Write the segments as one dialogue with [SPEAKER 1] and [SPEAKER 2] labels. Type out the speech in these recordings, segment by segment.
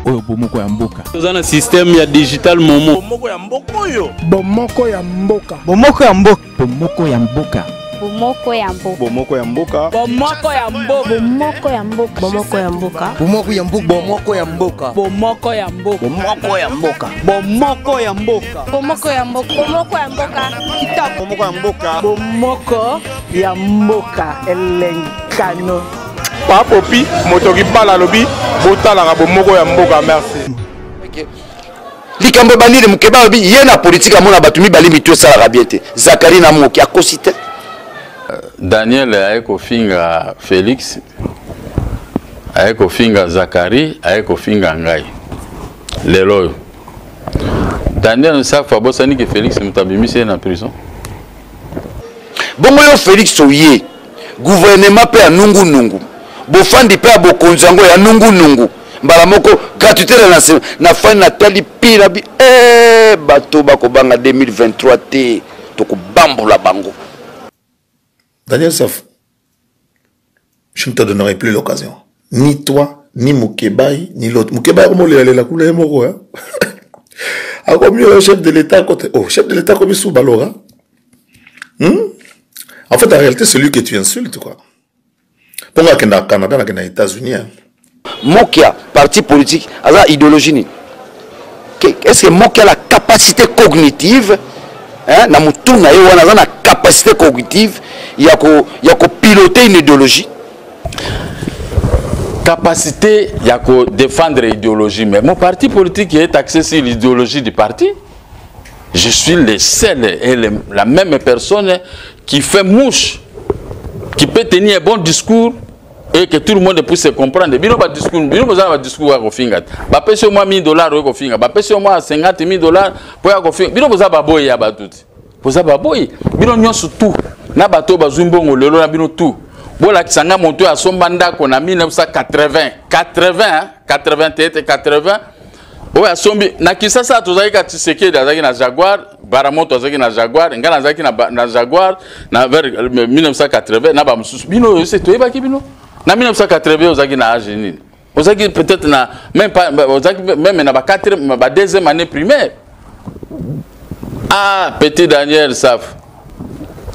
[SPEAKER 1] oyo bomoko ya mboka.
[SPEAKER 2] Toza na système ya digital momo.
[SPEAKER 3] Bomoko ya mboka oyo.
[SPEAKER 4] Bomoko ya mboka.
[SPEAKER 1] Bomoko ya mboka. Bomoko ya mboka.
[SPEAKER 5] Bomoko ya mboka.
[SPEAKER 3] Bomoko ya mboka.
[SPEAKER 4] Bomoko ya mboka.
[SPEAKER 5] Bomoko ya mboka.
[SPEAKER 4] Bomoko ya mboka.
[SPEAKER 6] Bomoko ya mboka. Bomoko ya mboka.
[SPEAKER 4] Bomoko ya mboka.
[SPEAKER 6] Bomoko ya mboka.
[SPEAKER 4] Bomoko ya mboka.
[SPEAKER 5] Bomoko ya mboka. Bomoko ya mboka.
[SPEAKER 4] Kitoko.
[SPEAKER 3] Bomoko ya mboka.
[SPEAKER 4] Bomoko ya mboka. Elenkano.
[SPEAKER 3] Papopi motoki bala lobi botalaka bomoko ya mboka. Merci.
[SPEAKER 7] Likambo bandile mukeba lobi yena politique amona batumi bali mito sala biete. Zakari na moki akosite.
[SPEAKER 8] Daniel aeko finga Félix, aeko finga Zakari, aeko finga ngai. Lelo. Daniel ne sait pas bosani que Félix mutabimise na prison.
[SPEAKER 7] Bongo yo Félix oye. Gouvernement pe ya nungu nungu. Bofandi pe ya bokonzango ya nungu nungu. Mbala moko gratuité na fani na tali pira bi bato bakobanga 2023 te toko bambola bango.
[SPEAKER 9] Daniel Saf, je ne te donnerai plus l'occasion. Ni toi, ni Moukebaï, ni l'autre. Moukebaï, comment il a la couleur moro, hein? Encore mieux, le chef de l'État, côté. Oh, chef de l'État, comme il sous Balora. En fait, en réalité, c'est lui que tu insultes, quoi. Pour moi, qu'il y a au Canada, qu'il y a aux États-Unis.
[SPEAKER 7] Mokia, parti politique, a la idéologie. Est-ce que Mokia a la capacité cognitive? Na mutuna yo wana na capacité cognitive ya ko piloter une idéologie.
[SPEAKER 8] Capacité ya ko défendre l'idéologie, mais mon parti politique est axé sur l'idéologie du parti. Je suis le seul et la même personne qui fait mouche, qui peut tenir un bon discours et que tout le monde puisse se comprendre. Bino ba discours, bino ba discours à kofinga. Ba pèse au moins $1000 au kofinga, ba pèse au moins $50,000 pour ya kofinga. Bino ba baboy ya ba tout. Boza baboy. Bino nyonso tout. Na bato ba zumbongo lelo na bino tout. Bola kisanga monto ya sombanda ko na 1980, 80. Oya sombi na kisasa tozaki ka Tshisekedi azaki na Jaguar, Baramoto azaki na Jaguar, ngana azaki na Jaguar na vers 1980 na ba mususu. Bino c'est toi ba ki bino. Na 1980 ozaki na âge nini. Ozaki peut-être na même pas ozaki même na ba 4e ba 2e année primaire. Ah, petit Daniel Saf.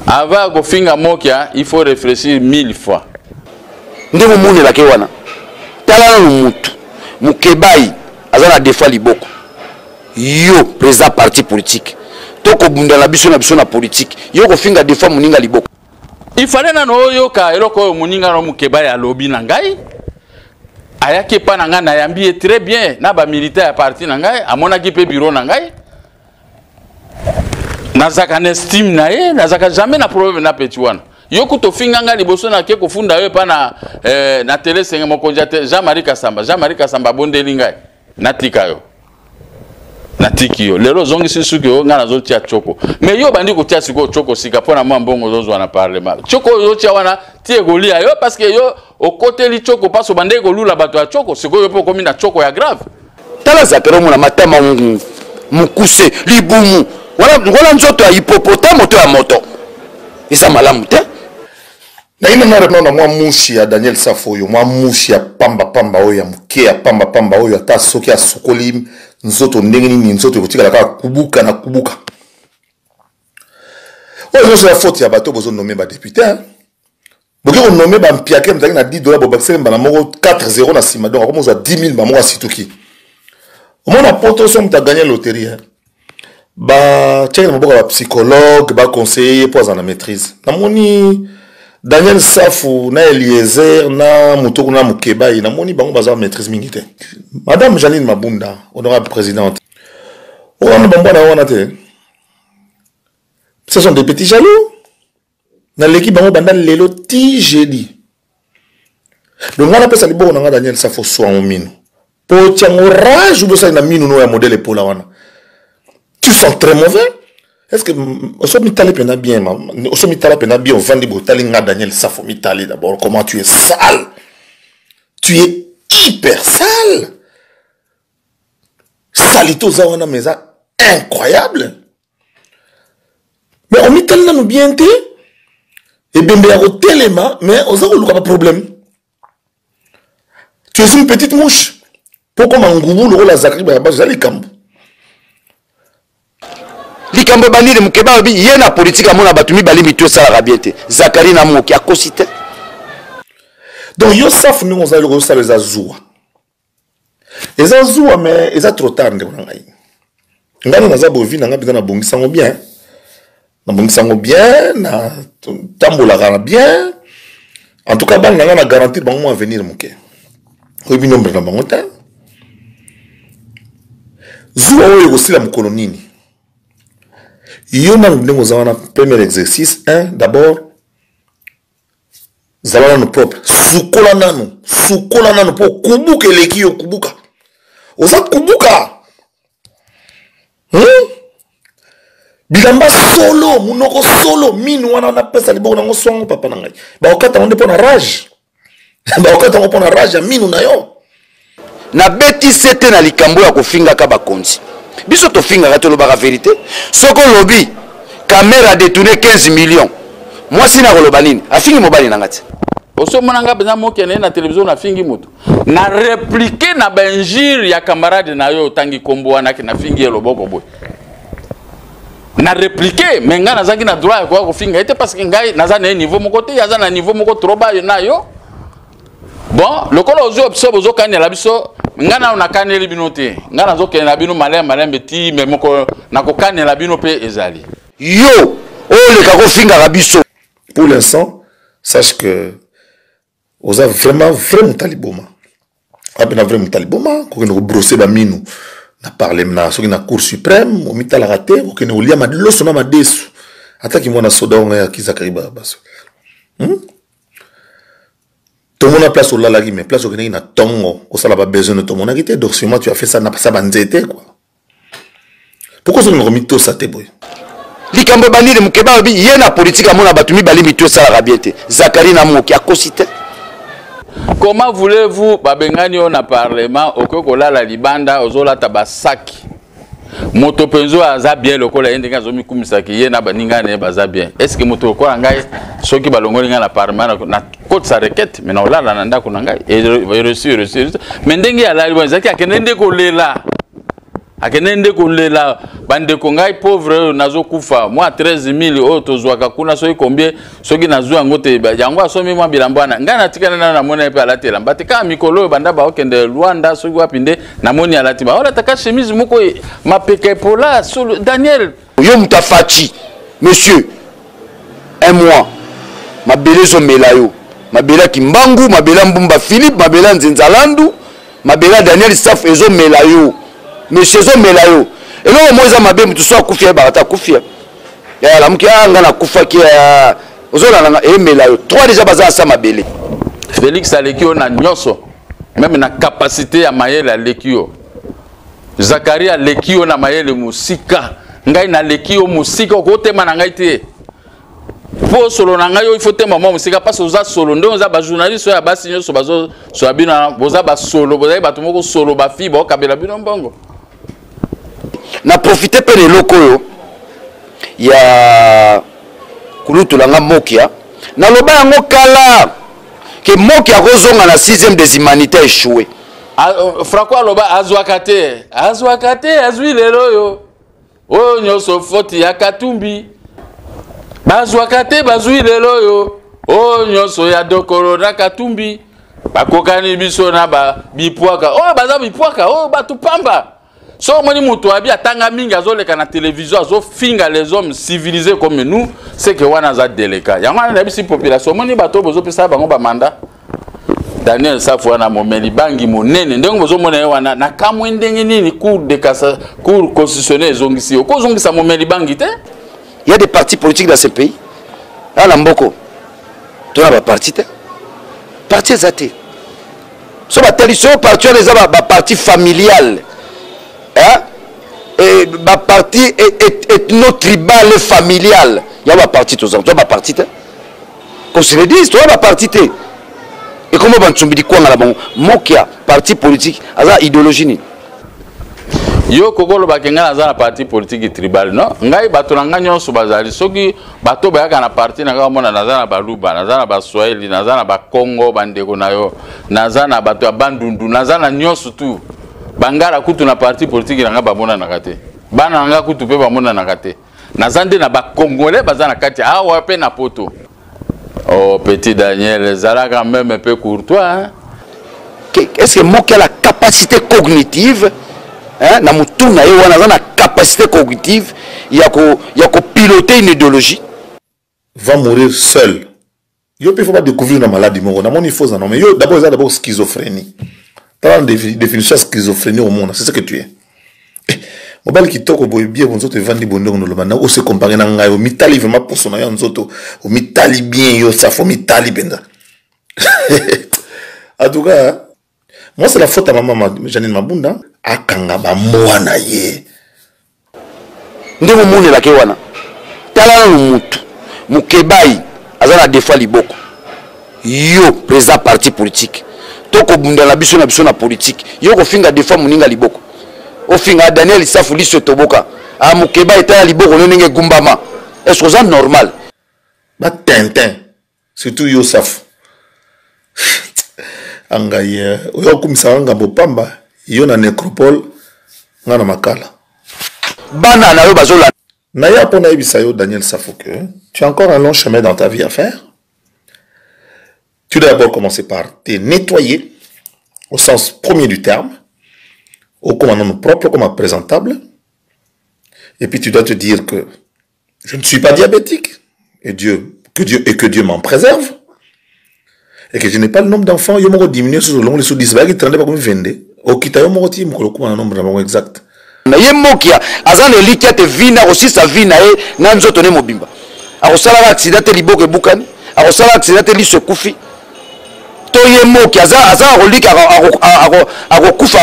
[SPEAKER 8] Avant de finir Mokia, il faut réfléchir 1000 fois.
[SPEAKER 7] Ndemo mune la kewana. Talana mutu. Mukebai azana defa liboko. Yo président parti politique. Toko bunda na biso na politique. Yo ko finga defa muninga liboko.
[SPEAKER 8] Il fallait na no yo ka eloko muninga no Mukebai ya lobi na ngai. Ayaki pa na ngai na yambi très bien na ba militaire ya parti na ngai, amona ki pe bureau na ngai. Nazaka n'estime na ye, nazaka jamais na problème na petit wana. Yo kuto finganga liboso na ke kofunda yo pa na télé senga mokonja te Jean-Marie Kasamba bondeli ngai. Natika yo. Natiki yo. Lelo zongi sisuki yo nga nazo tia choko. Mais yo bandi ko tia siko choko sika pona mwa mbongo zozo na parlement. Choko yo tia wana tie golia yo parce que yo au côté li choko paso bande ko lula bato ya choko siko yo po komi na choko ya grave.
[SPEAKER 7] Tala zakero mona matama mukuse libumu. Voilà nzoto ya hippopotame to ya moto. Eza malamu te.
[SPEAKER 9] Na ina na répondre moi mushi ya Daniel Safoyo, moi mushi ya pamba oyo ya muke ya pamba oyo ata soki ya sokoli nzoto ndenge nini nzoto kotika la kubuka na kubuka. Oyo c'est la faute ya bato bozo nommer ba député hein. Boki on nommer ba mpiake mtaki na $10 bo bakse mbana moko 4-0 na sima donc comme on a 10 000 ba moko situki. Au moins la potentiel mta gagner loterie hein. Ba tchèque na boka ba psychologue ba conseiller pour en maîtrise. Na moni Daniel Safou na Eliezer na Mutoko na Mukebai na moni bango baza maîtrise mingi te. Madame Janine Mabunda, honorable présidente. On bambana wana te. Ce sont des petits jaloux. Na l'équipe bango banda lelo ti jeudi. Donc on appelle ça libo na Daniel Safou so en mino. Po tiango rage ou ça na mino no ya modèle pour la wana. Tu sens très mauvais. Est-ce que on mitale pena bien on mitale pena bien on vend des bouteilles nga Daniel Safo mitale d'abord comment tu es sale. Tu es hyper sale. Salito zawana meza incroyable. Mais on mitale na nous bien té et bembe ya telema mais on a pas problème. Tu es une petite mouche. okoma ngubu lokola Zakari ba bazo likambo
[SPEAKER 7] likambo bandile mukeba bi ye na politique amona batu mibali mitwe sala bien te Zakari na moki akosite
[SPEAKER 9] donc yo safu ningo za loko sala za zuwa eza zuwa mais eza trop tard ndeko ngai ngana naza bovina ngabika na bongisango bien na bongisango bien na tambola kana bien en tout cas banga na garantir bango avenir muke ko bi nombre na bango ta zuwa oyo kosila mukolo nini yo na ndenge za wana premier exercice 1 d'abord zalana no propre sukola nanu po kubuka eleki yo kubuka oza kubuka bilamba solo munoko solo minu wana na pesa liboko nango songo papa na ngai baokata ngo mpo na rage baokata ngo mpo na rage ya minu na yo
[SPEAKER 7] na beti sete na likambo ya kofinga ka bakonzi biso tofinga ka lobaka vérité soko lobi caméra détourné 15 millions moi sina koloba nini afingi mobali na ngati
[SPEAKER 8] oso monanga bena mokene na télévision na fingi mutu na répliquer na benjir ya camarade na yo tangi kombo wana ki na fingi loboko boy na répliquer mais nga nazaki na droit ya ko finga était parce que ngai naza na niveau moko te yaza na niveau moko trop bas na yo bon lokolo ozo opso bozo kanela biso nga na ona kaneli bino te nga nazo kenela bino malembe ti mais moko na ko kanela bino pe ezali
[SPEAKER 7] yo le kako finga ka biso
[SPEAKER 9] pour l'instant sache que vous avez vraiment taliboma abena vraiment taliboma ko ne brosser ba minu na parler na soki na cour suprême o mitala raté ko ne olia ma loso na madesu ataki mwana soda on ya Zakari ba baso tout le monde a place au lalagi mais place au Kenya na tongo au sala ba besoin de tout le monde a donc sûrement tu as fait ça na pas banzete quoi pourquoi ça ne remis tout ça te boy
[SPEAKER 7] likambo bandile mukeba bi ye na politique amona batu mibali mitwe sala bien te Zakari na moki akosite.
[SPEAKER 8] Comment voulez-vous babengani on a parlement okoko la libanda ozola tabasaki moto penzo aza bien lokola yendenga zomi kumisaki ye na baninga ne baza bien est-ce que moto ko ngai soki balongoli nga na parlement na côte sa requête mais na olala na ndako na ngai et reçu mais ndenge ala libanda akende ko lela akenende kolela bande ko ngai pauvre nazo kufa moi 13000 auto zwaka kuna soki combien soki nazo yango te yango asomi mwa bilambwana ngai natikana na mona pe alatela mbate ka mikolo banda ba okende Rwanda soki wapinde na moni alati ba ola taka chemise moko mapeke pola solo Daniel
[SPEAKER 7] yo mutafachi monsieur un mois mabele zo melayo mabela kimbangu mabela mbumba Philippe mabela nzenzalandu mabela Daniel staff ezo melayo monsieur zo melayo elo moza mabe mutu so akufia barata kufia ya la mki anga na kufa ki ozola na melayo trois déjà baza sa mabele
[SPEAKER 8] Félix Alekio na nyoso même na capacité ya mayele Alekio Zakari Alekio na mayele musika ngai na Alekio musika ko tema na ngai te po solo na ngai il faut tema mo musika parce oza solo ndo oza ba journaliste ya basi nyoso bazo so abina boza ba solo boza ba tumoko solo ba fi ba kabela bino mbongo
[SPEAKER 7] na profiter pe de loko yo ya kulutulanga mokia na loba yango kala ke mokia kozonga na 6e des humanités échoué
[SPEAKER 8] Franco loba azwakate azwi lelo yo o nyoso foti ya Katumbi bazwakate bazwi lelo yo o nyoso ya dokoro na Katumbi bakokani biso na ba bipwaka o baza bipwaka o batupamba so moni mutu abi atanga mingi azoleka na télévision azo finga les hommes civilisés comme nous c'est que wana za deleka yango na bisi population moni bato bozo pesa bango ba mandat Daniel Safwa na momeli bangi monene ndenge bozo mona wana na kamwe ndenge nini cour de cassation cour constitutionnelle zongisi ko zongisa momeli bangi te
[SPEAKER 7] il y a des partis politiques dans ce pays ala mboko to na ba parti te parti zate so ba tradition parti les ba parti familial et ma partie ethno-tribal et familial. Il y a ma partie tout ça. Tu as ma partie. Qu'on se le dise, tu as ma partie. Et comment tu me dis quoi là-bas? Mokia, parti politique, à idéologie ni.
[SPEAKER 8] Yo kokolo bakenga na za parti politique tribal no ngai bato na nganyo so bazali soki bato ba yaka na parti na mona na za na baluba na za na baswahili na za na bakongo bandeko na yo na za na bato ya bandundu na za na nyoso tu bangara kutu na parti politique nanga bamona na kate bana nanga kutu pe bamona na kate nazande na ba congolais bazana kati awa pe na poto. Oh petit Daniel zala quand même un peu courtois hein?
[SPEAKER 7] Est-ce que moi qui a la capacité cognitive hein na mutu na yo wana na capacité cognitive il y a ko piloter une idéologie
[SPEAKER 9] va mourir seul. Yo peut faut pas découvrir la maladie mon na mon il faut ça non mais yo d'abord ça d'abord schizophrénie. T'as une définition de schizophrénie au monde, c'est ce que tu es. Mobile qui toque au boy bien on te vend des bonheurs no le mana o se comparer na ngai o mitali vraiment pour son ayo nzoto o mitali bien yo ça faut mitali benda. En tout cas moi c'est la faute à maman Janine Mabunda akanga ba mwana ye.
[SPEAKER 7] Ndemo mone la ke wana. Tala no mutu. Mukebai azana defa liboko. Yo président parti politique. Toko bunda la biso na politique. Yo ko finga defa muninga liboko. O finga Daniel Safu liso toboka. A Mukeba eta liboko no nenge gumbama. Est-ce que c'est normal?
[SPEAKER 9] Ba Tintin. Surtout yo Safu. Angaye oyo kumisa nga bopamba yo na nécropole nga na makala.
[SPEAKER 7] Bana na yo bazola.
[SPEAKER 9] Na ya pona ebisa yo Daniel Safu que tu as encore un long chemin dans ta vie à faire. Tu dois d'abord commencer par te nettoyer au sens premier du terme, au commandement propre comme présentable. Et puis tu dois te dire que je ne suis pas diabétique et que Dieu m'en préserve. Et que je n'ai pas le nombre d'enfants, je vais diminuer sur le long, les sous-10 bagues, 30 pas comme 22. Au kita yo mo ti mo ko un nombre exact.
[SPEAKER 7] Na yemokia azana likia te vina aussi sa vina e na nzoto ne mobimba. Akosala accident te liboko bukani, akosala accident te liso kufi. To yemokia azana rolika akokufa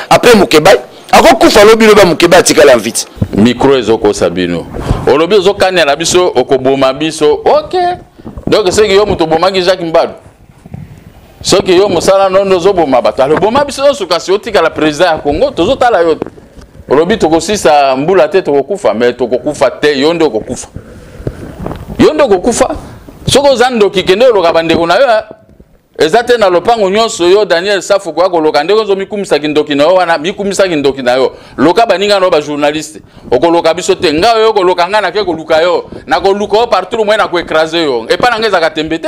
[SPEAKER 7] après Mukebai. Akokufa lobi loba Mukebai tikala vite.
[SPEAKER 8] Micro ezoko sabino. Olobi ezokanya la biso okoboma biso. OK. Donc c'est que yo muto bomaki Jacques Mbadu. Ce que yo musala nono zo boma bato. Le boma biso suka si otika la président ya Congo tozo tala yo. Olobi tokosisa mbula te tokokufa mais tokokufa te yondo kokufa. Yondo kokufa. Soko zando kikende loka bandeko na yo. Ezate na lopango nyonso yo Daniel Safu kwa koloka ndeko zo mikumisa kindoki na yo wana mikumisa kindoki na yo. Loka baninga no ba journaliste. Okoloka biso te nga yo koloka nga na ke koluka yo. Na koluka yo partout mo na ko écraser yo. E pa na ngeza ka tembete.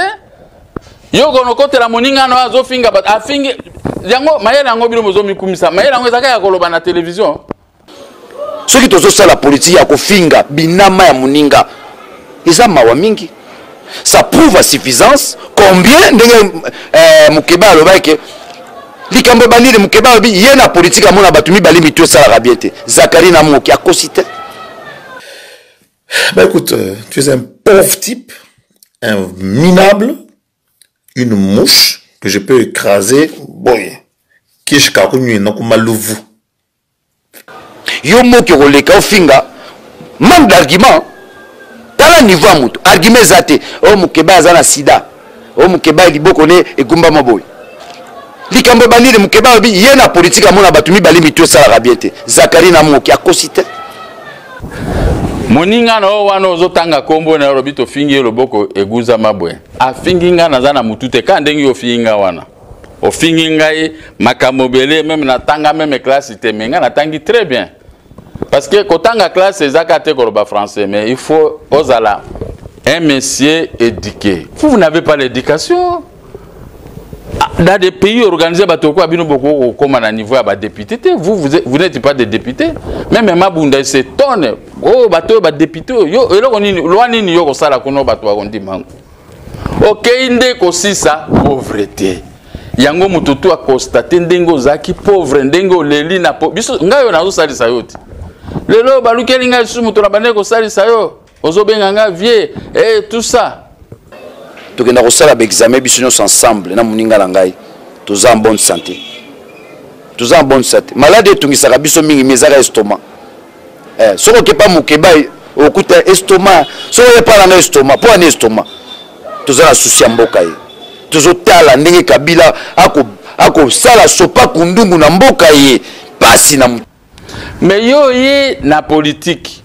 [SPEAKER 8] Yo kono kote la moninga no azo finga bat afingi yango mayela yango bilo mozo mikumisa. Mayela yango ezaka ya koloba na télévision.
[SPEAKER 7] Ce qui tozo sala politique ya ko finga binama ya moninga. Eza mawa mingi. Ça prouve à suffisance combien de Mukeba alobaki likambo banire Mukeba alobi yena politique amona batumi balimi to sala rabiete Zakari na moki akosite.
[SPEAKER 9] Bah écoute, tu es un pauvre type, un minable, une mouche que je peux écraser, boy. Qui est kakunyu na kumaluvu.
[SPEAKER 7] Yo moki roleka ofinga manque d'argument. Tala niveau amuto argument zate o Mukeba azana sida o Mukeba liboko ne egumba maboy likambo banire Mukeba bi yena politique amona batumi balimi to sala rabiete Zakari na moki akosite
[SPEAKER 8] moninga no wana ozotanga kombo na robito fingi loboko eguza mabwe afinginga nazana mutute ka ndengi ofinga wana ofinginga e makamobele même na tanga même classe temenga na tangi très bien. Parce que quand on a classe, c'est ça qu'on français, mais il faut osala un monsieur éduqué. Vous n'avez pas l'éducation. Dans des pays organisés, comme à niveau de député, vous n'êtes pas des députés. Même Mabunda s'étonne. Oh, bateau, député. Yo, et là on est loin de New York, ça la connaît bateau on dit mango. Ok, inde aussi ça pauvreté. Yango mututu a constaté ndengo zaki pauvre ndengo leli na po. Biso ngayo na zo sali sayoti. Lelo balukeli nga sumu to na ko sali sayo ozobenga nga vie et tout ça
[SPEAKER 7] tokenda ko sala ba examen biso nyonso ensemble na muninga la ngai toza en bonne santé malade tungisaka biso mingi mezaka estomac soko ke pa Mukeba okuta estomac soko pa la estomac po ani estomac toza la souci ya mboka ye tozotala ndenge Kabila ako sala sopa kundungu na mboka ye pasi na.
[SPEAKER 8] Mais yo y na politique.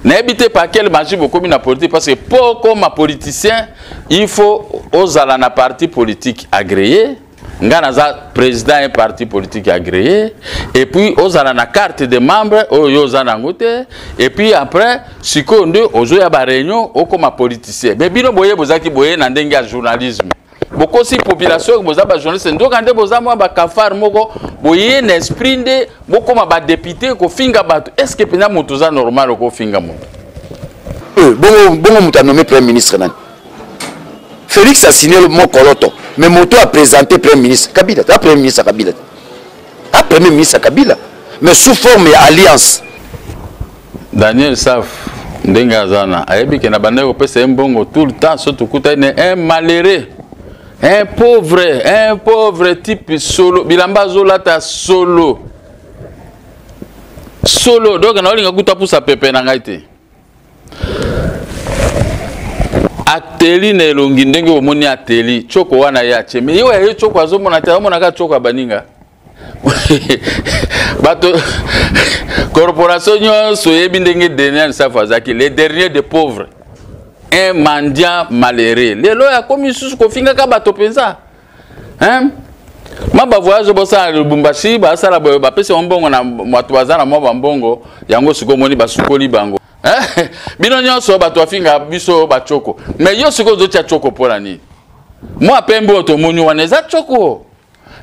[SPEAKER 8] N'habitez pas quel magie beaucoup na politique parce que pour comme politicien, il faut aux ala na parti politique agréé ngana président un parti politique agréé et puis ozala na carte de membre oyo ozana ngote et puis après sikonde ozo ya ba réunion okoma politicien mais bino boye bozaki boye na ndenge ya journalisme beaucoup si population boza ba journaliste ndo kande boza mo ba kafar moko boye na esprit nde bokoma ba député ko finga bato est-ce que pena moto za normal ko finga moto
[SPEAKER 7] bongo muta nommé premier ministre nani Félix a signé le mot Koloto, mais Moto a présenté Premier ministre Kabila. A Premier ministre Kabila. A Premier ministre Kabila. Mais sous forme d'alliance.
[SPEAKER 8] Daniel Saf, Ndengazana, Ayebi Kenabane, c'est un bon tout le temps, surtout un malheureux, un pauvre type solo. Bilamba Zolata solo. Solo. Donc, on a eu un coup de pouce à Pépé Nangaïté. Ateli na elongi ndenge omoni ateli choko wana ya cheme yo ya choko azomona ta omona ka choko baninga bato corporation nyonso yebi ndenge dernier safazaki les derniers des pauvres un mendiant malheureux lelo ya komi susu kofinga ka bato penza hein maba voyage bosa Lubumbashi ba sala ba pese mbongo na watu bazana mo mbongo yango sikomoni basukoli bango bino nyonso bato afinga biso bachoko mais yo siko zo tia choko pola ni moi pembo otomoni wana za choko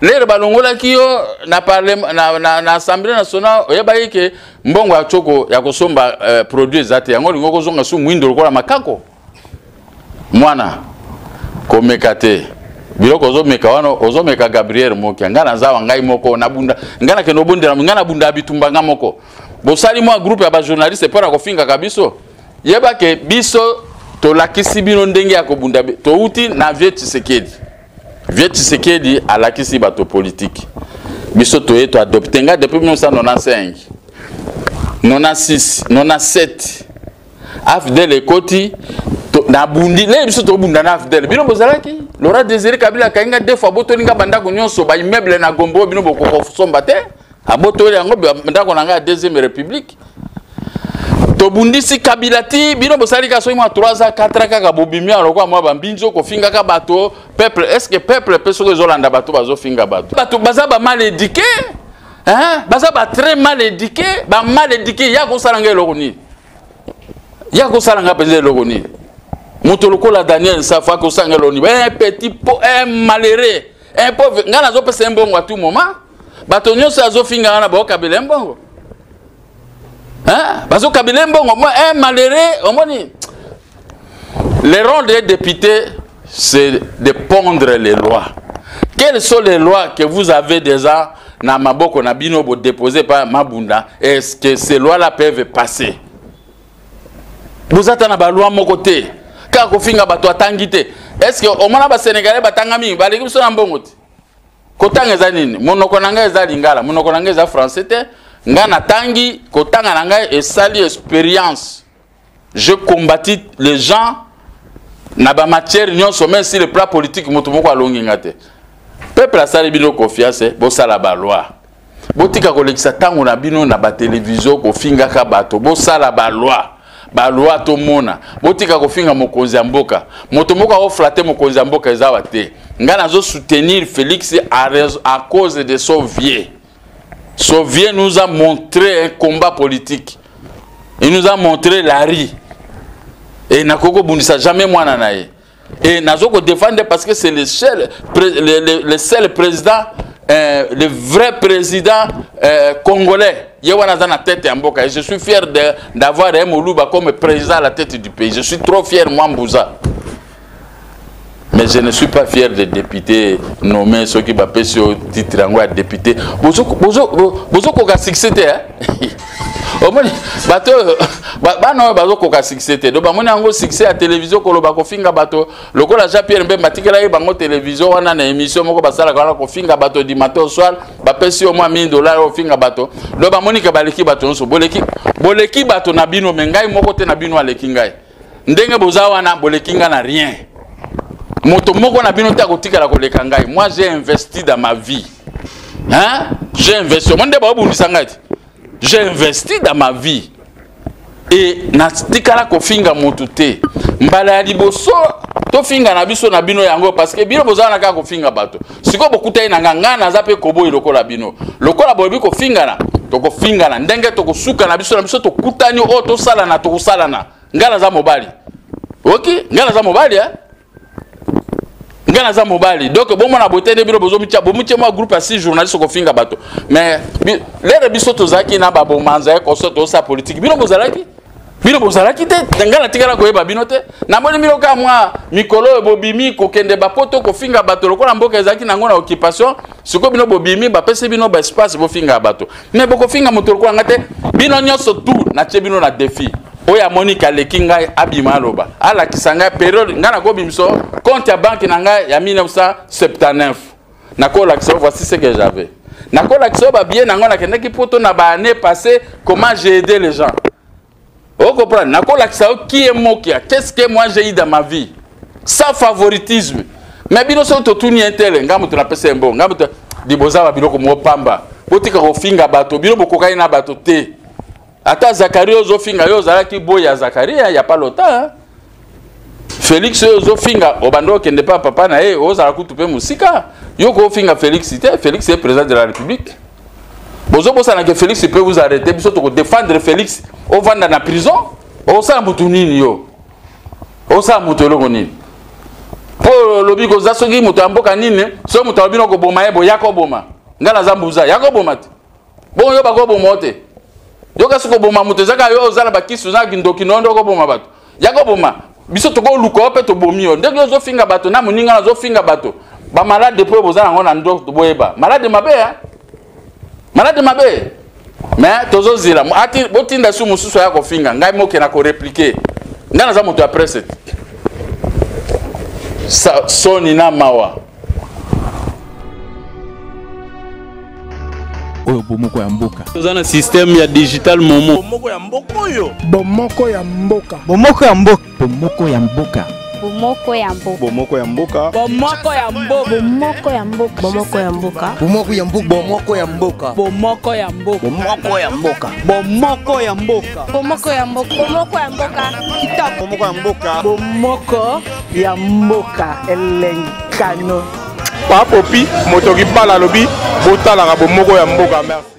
[SPEAKER 8] lere balongola kiyo na parlement na assemblée nationale oyeba yike mbongo ya choko ya kosomba produit zate yango lingo kozonga su mwindo lokola makako mwana komekate biloko ozomeka wana ozomeka Gabriel Mokia ngana zawa ngai moko na bunda ngana ke no bundela ngana bunda bitumbanga moko bosali mo groupe ya ba journaliste pour kofinga kabiso yeba ke biso to lakisi bino ndenge ya kobunda to uti na Vieux Tshisekedi alakisi bato politique biso to eto adopter nga depuis 1995 96 97 afdel ekoti na bundi le biso to bunda na afdel bino bozalaki Laurent Désiré Kabila kainga deux fois botoninga banda ko nyonso ba immeuble na Gombo bino boko somba te aboto yango ndako nanga deuxième république to bundisi Kabilati bino bosali ka soima 3 ans 4 ans kaka bobimi aloko mwa bambinzo ko finga ka bato peuple est-ce que peuple peso ko zolanda bato bazo finga bato baza ba mal éduqué hein baza ba très mal éduqué ya ko salanga eloko ni ya ko salanga pese eloko ni moto lokola Daniel Safa ko salanga eloko ni un petit un malheureux un pauvre ngana zo pese mbongo à tout moment bato nyonso azofinga wana ba Kabila mbongo hein bazo Kabila mbongo moi un malheureux omoni le rôle des députés c'est de pondre les lois. Quelles sont les lois que vous avez déjà na maboko na bino bo déposé par Mabunda? Est-ce que ces lois là peuvent passer? Vous êtes na ba loi mon côté ka ko finga bato atangite. Est-ce que au mona ba Sénégalais batangami ba leki biso na mbongo ti kotanga eza nini monoko nanga eza lingala monoko nanga eza français te ngana tangi kotanga nanga esali expérience je combattis les gens na ba matière nyonso même si le plan politique moto moko alongi ngate peuple asali bino confiance bo sala ba loi botika kolekisa tango na bino na ba télévision ko finga ka bato bo sala ba loi to mona botika ko finga mokonzi ya mboka moto moko o flatter mokonzi ya mboka ezawa te ngana zo soutenir Félix à cause de son vieux. Son vieux nous a montré un combat politique. Il nous a montré la rue. Et Nakoko Bundisa jamais moi nanaye. Et Nazoko défendre parce que c'est le seul président, le vrai président congolais. Yewana na tête en Mboka. Et je suis fier d'avoir un Moluba comme président à la tête du pays. Je suis trop fier, moi, Mbouza. Mais je ne suis pas fier des députés nommés, ceux qui m'appellent sur le titre de député. Bozo koka succès au moins bato non bazo koka succès donc bamoni yango succès à télévision ko loba ko finga bato lokola Jean-Pierre Mbemba tikela ye bango télévision wana na émission moko basala ko finga bato du matin au soir ba pesi au moins $1000 au finga bato do bamoni ka baleki bato nso boleki bato na bino mengai moko te na bino aleki ngai ndenge boza wana boleki nga na rien moto moko na bino ta kotikala koleka ngai moi j'ai investi dans ma vie hein j'ai investi monde ba obundisa ngai j'ai investi dans ma vie et na tikala ko finga moto te mbala ya liboso to finga na biso na bino yango parce que bino bozana ka ko finga bato siko bokutai na nganga na zape kobo lokola bino lokola bobi ko finga na to ko finga na ndenge to ko suka na biso to kutani o to sala na to sala na ngala za mobali OK ngala za mobali ngana za mobali donc bon mona botene bino bozo micha bomuche moi groupe à 6 journalistes ko finga bato mais les biso to zaki na babo manza ko so to sa politique bino bozalaki te ngana tikala ko eba bino te na boni bino ka moi mikolo bobimi ko kende ba poto ko finga bato lokola mboka zaki na ngona occupation siko bino bobimi ba pese bino ba espace bo finga bato mais boko finga moto lokola ngate bino nyoso tout na che bino na défi oya Monica lekinga abima loba ala kisanga période ngana ko bimso compte ya banque nanga ya 1979 nako l'accès voici ce que j'avais nako l'accès ba bien ngona kende ki poto na ba année passée comment j'ai aidé les gens vous comprenez nako l'accès qui est mokia qu'est-ce que moi j'ai eu dans ma vie sans favoritisme mais bino so to tuni intele ngamu tuna pesa mbo ngamu diboza ba biloko mo pamba botika ko finga bato bino bokokai na bato te. Ata Zakaria ozofinga yo zalaki boya Zakaria ya pas longtemps. Félix ozofinga obando kende pa papa na ozala kutupe musika. Yo ko finga Félix est président de la République. Bozo bosana que Félix peut vous arrêter biso to défendre Félix au vanda na prison. Osa mutu nini yo. Osa mutu lo nini. Po lobi ko zasogi mutu amboka nini so mutu abino ko boma yebo yakoboma. Ngala zambuza yakoboma. Bon yo bako mote. Yoka soko boma mutezaka yo ozala bakisu za kindoki nondo ko boma bato yako boma biso to ko luko pe to bomio ndenge zo finga bato na muninga na zo finga bato ba malade po bozala ngona ndo to boyeba malade mabe mais tozo zila ati botinda su mususu ya ko finga ngai moke na ko répliquer ngana za moto après cette soni na mawa
[SPEAKER 1] oyo bomoko ya mboka
[SPEAKER 2] tozana système ya digital momo
[SPEAKER 4] bomoko ya mboka oyo
[SPEAKER 1] bomoko ya mboka
[SPEAKER 5] bomoko ya mboka
[SPEAKER 1] bomoko ya mboka
[SPEAKER 5] bomoko ya mboka
[SPEAKER 4] bomoko ya mboka
[SPEAKER 5] bomoko ya mboka bomoko ya mboka
[SPEAKER 6] bomoko ya mboka bomoko ya mboka
[SPEAKER 4] bomoko ya mboka
[SPEAKER 6] bomoko ya mboka
[SPEAKER 4] bomoko ya mboka
[SPEAKER 5] bomoko ya mboka bomoko ya mboka kitoko
[SPEAKER 4] bomoko ya mboka bomoko ya mboka elenkano
[SPEAKER 3] papopi moto kibala lobi botalaka bomoko ya mboka merci.